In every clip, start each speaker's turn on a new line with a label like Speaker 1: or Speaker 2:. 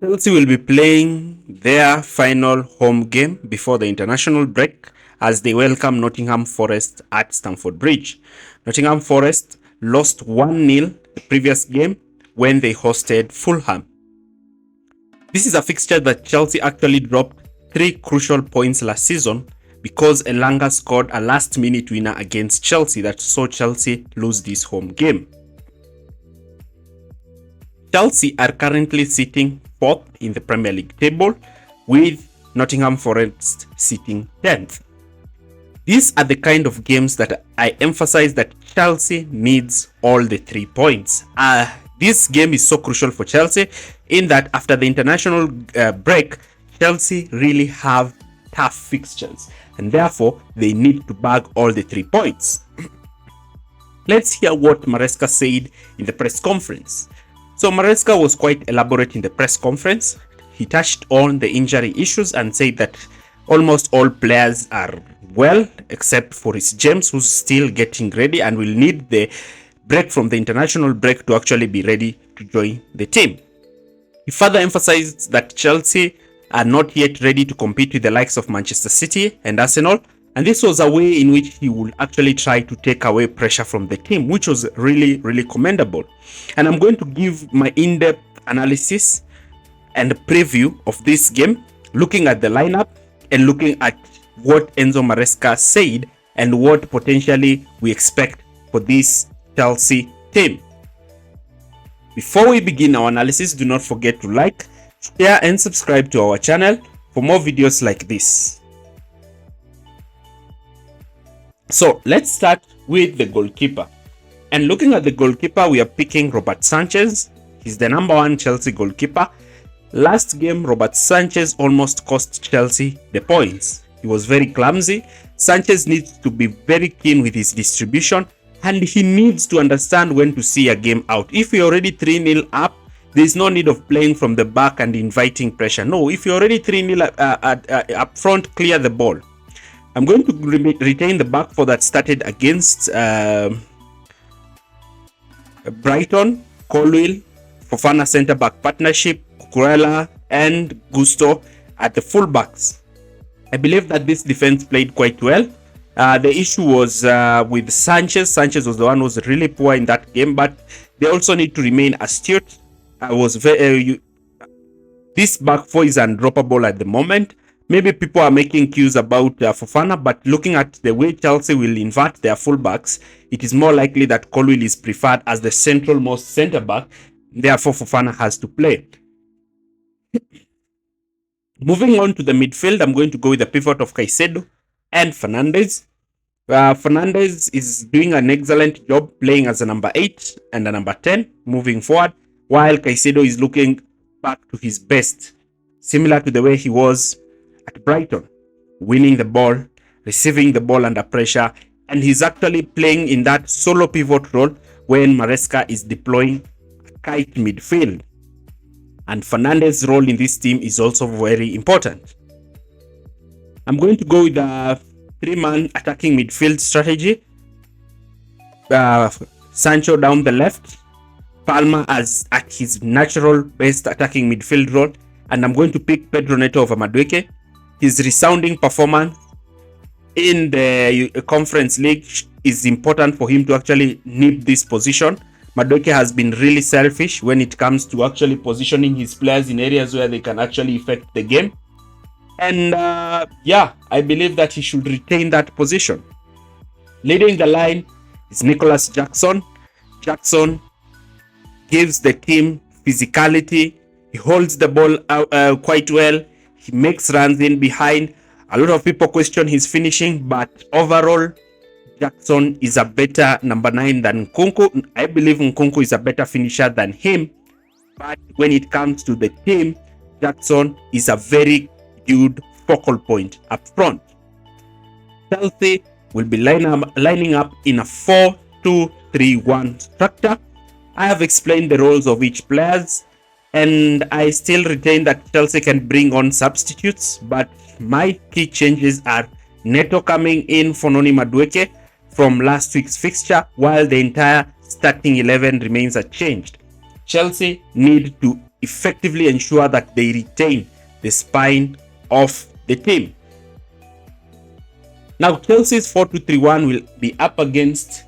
Speaker 1: Chelsea will be playing their final home game before the international break as they welcome Nottingham Forest at Stamford Bridge. Nottingham Forest lost 1-0 the previous game when they hosted Fulham. This is a fixture that Chelsea actually dropped 3 crucial points last season because Elanga scored a last-minute winner against Chelsea that saw Chelsea lose this home game. Chelsea are currently sitting 4th in the Premier League table, with Nottingham Forest sitting 10th. These are the kind of games that I emphasize that Chelsea needs all the 3 points. This game is so crucial for Chelsea in that after the international break, Chelsea really have tough fixtures and therefore they need to bag all the 3 points. Let's hear what Maresca said in the press conference. So Maresca was quite elaborate in the press conference. He touched on the injury issues and said that almost all players are well except for Reece James, who's still getting ready and will need the break from the international break to actually be ready to join the team. He further emphasized that Chelsea are not yet ready to compete with the likes of Manchester City and Arsenal, and this was a way in which he would actually try to take away pressure from the team, which was really commendable. And I'm going to give my in-depth analysis and preview of this game, looking at the lineup and looking at what Enzo Maresca said and what potentially we expect for this Chelsea team. Before we begin our analysis, do not forget to like, share and subscribe to our channel for more videos like this. So let's start with the goalkeeper. And looking at the goalkeeper, we are picking Robert Sanchez. He's the number 1 Chelsea goalkeeper. Last game, Robert Sanchez almost cost Chelsea the points. He was very clumsy. Sanchez needs to be very keen with his distribution and he needs to understand when to see a game out. If you're already 3-0 up, there's no need of playing from the back and inviting pressure. No, if you're already 3-0 up front, clear the ball. I'm going to retain the back four that started against Brighton, Colwill, Fofana centre-back partnership, Cucurella and Gusto at the full-backs. I believe that this defense played quite well. The issue was with Sanchez. Sanchez was the one who was really poor in that game, but they also need to remain astute. This back four is undroppable at the moment. Maybe people are making cues about Fofana, but looking at the way Chelsea will invert their fullbacks, it is more likely that Colwill is preferred as the central-most centre-back. Therefore, Fofana has to play. Moving on to the midfield, I'm going to go with the pivot of Caicedo and Fernandes. Fernandes is doing an excellent job playing as a number 8 and a number 10 moving forward, while Caicedo is looking back to his best, similar to the way he was at Brighton, winning the ball, receiving the ball under pressure, and he's actually playing in that solo pivot role when Maresca is deploying a tight midfield. And Fernandes' role in this team is also very important. I'm going to go with the 3-man attacking midfield strategy. Sancho down the left, Palmer as at his natural best attacking midfield role, and I'm going to pick Pedro Neto over Madueke. His resounding performance in the Conference League is important for him to actually nip this position. Madueke has been really selfish when it comes to actually positioning his players in areas where they can actually affect the game. And I believe that he should retain that position. Leading the line is Nicholas Jackson. Jackson gives the team physicality. He holds the ball quite well. He makes runs in behind. A lot of people question his finishing, but overall, Jackson is a better number 9 than Nkunku. I believe Nkunku is a better finisher than him. But when it comes to the team, Jackson is a very good focal point up front. Chelsea will be lining up in a 4-2-3-1 structure. I have explained the roles of each players, and I still retain that Chelsea can bring on substitutes, but my key changes are Neto coming in for Noni Madueke from last week's fixture, while the entire starting 11 remains unchanged. Chelsea need to effectively ensure that they retain the spine of the team. Now, Chelsea's 4-2-3-1 will be up against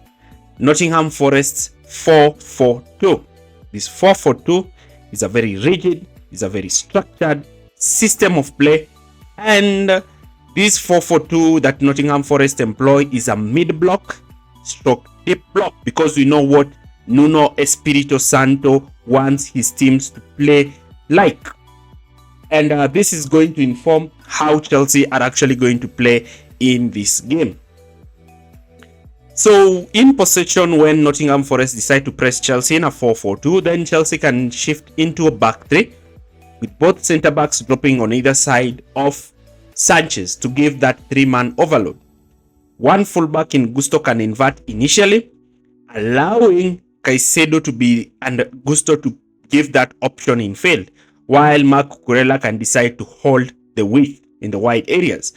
Speaker 1: Nottingham Forest's 4-4-2. This 4-4-2 is a very rigid, is a very structured system of play, and this 4-4-2 that Nottingham Forest employ is a mid-block stroke deep block, because we know what Nuno Espirito Santo wants his teams to play like. And this is going to inform how Chelsea are actually going to play in this game. So in possession, when Nottingham Forest decide to press Chelsea in a 4-4-2, then Chelsea can shift into a back three with both centre backs dropping on either side of Sanchez to give that three-man overload. One fullback in Gusto can invert initially, allowing Caicedo to be and Gusto to give that option in field, while Marc Cucurella can decide to hold the width in the wide areas.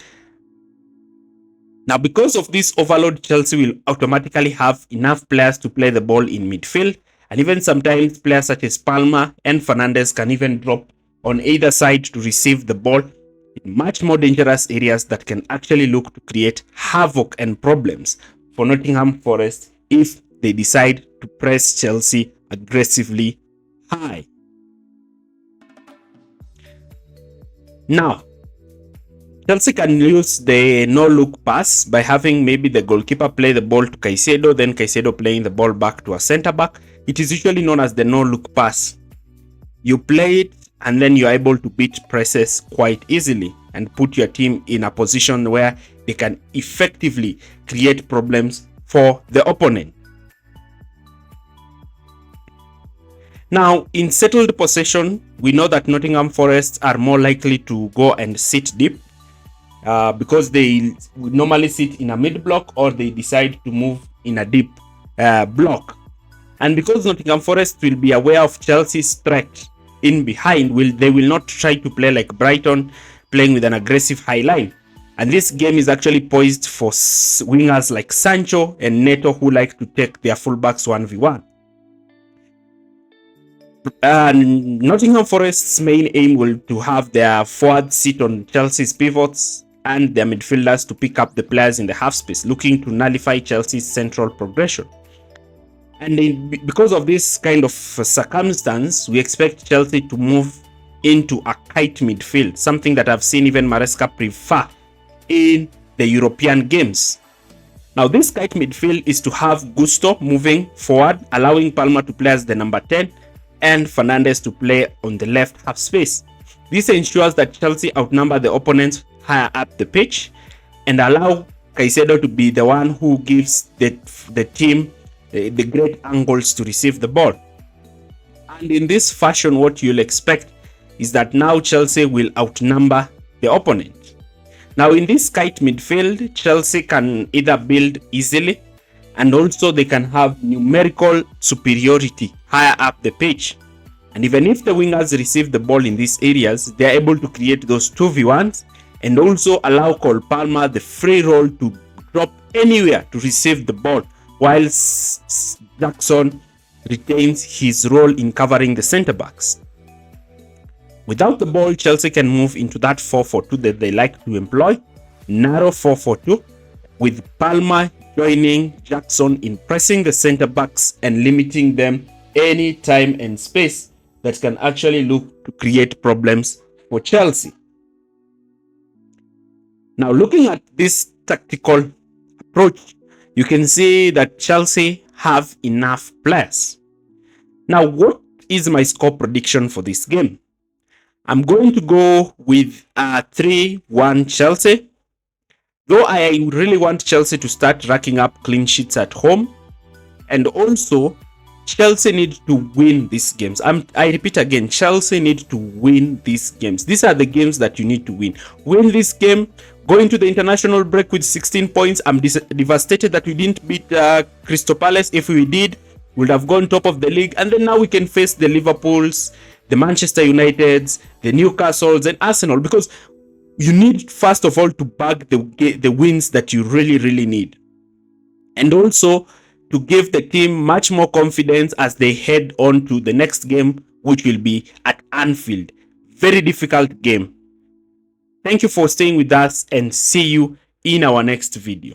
Speaker 1: Now, because of this overload, Chelsea will automatically have enough players to play the ball in midfield, and even sometimes players such as Palma and Fernandes can even drop on either side to receive the ball in much more dangerous areas that can actually look to create havoc and problems for Nottingham Forest if they decide to press Chelsea aggressively high. Now, Chelsea can use the no-look pass by having maybe the goalkeeper play the ball to Caicedo, then Caicedo playing the ball back to a centre-back. It is usually known as the no-look pass. You play it and then you're able to beat presses quite easily and put your team in a position where they can effectively create problems for the opponent. Now, in settled possession, we know that Nottingham Forest are more likely to go and sit deep because they would normally sit in a mid-block, or they decide to move in a deep block. And because Nottingham Forest will be aware of Chelsea's threat in behind, they will not try to play like Brighton, playing with an aggressive high line. And this game is actually poised for wingers like Sancho and Neto, who like to take their fullbacks 1v1. Nottingham Forest's main aim will to have their forwards sit on Chelsea's pivots and their midfielders to pick up the players in the half space, looking to nullify Chelsea's central progression. And because of this kind of circumstance, we expect Chelsea to move into a kite midfield, something that I've seen even Maresca prefer in the European games. Now, this kite midfield is to have Gusto moving forward, allowing Palma to play as the number 10 and Fernandes to play on the left half space. This ensures that Chelsea outnumber the opponents higher up the pitch and allow Caicedo to be the one who gives the team the great angles to receive the ball. And in this fashion, what you'll expect is that now Chelsea will outnumber the opponent. Now, in this kite midfield, Chelsea can either build easily, and also they can have numerical superiority higher up the pitch. And even if the wingers receive the ball in these areas, they are able to create those 2v1s and also allow Cole Palmer the free roll to drop anywhere to receive the ball, whilst Jackson retains his role in covering the centre backs. Without the ball, Chelsea can move into that 4-4-2 that they like to employ, narrow 4-4-2, with Palmer joining Jackson in pressing the centre backs and limiting them any time and space that can actually look to create problems for Chelsea. Now, looking at this tactical approach, you can see that Chelsea have enough players. Now, what is my score prediction for this game? I'm going to go with a 3-1 Chelsea. Though I really want Chelsea to start racking up clean sheets at home. And also, Chelsea need to win these games. I repeat again, Chelsea need to win these games. These are the games that you need to win. Win this game, go into the international break with 16 points. I'm devastated that we didn't beat Crystal Palace. If we did, we would have gone top of the league. And then now we can face the Liverpools, the Manchester Uniteds, the Newcastles, and Arsenal. Because you need, first of all, to bag the wins that you really, really need. And also to give the team much more confidence as they head on to the next game, which will be at Anfield. Very difficult game. Thank you for staying with us and see you in our next video.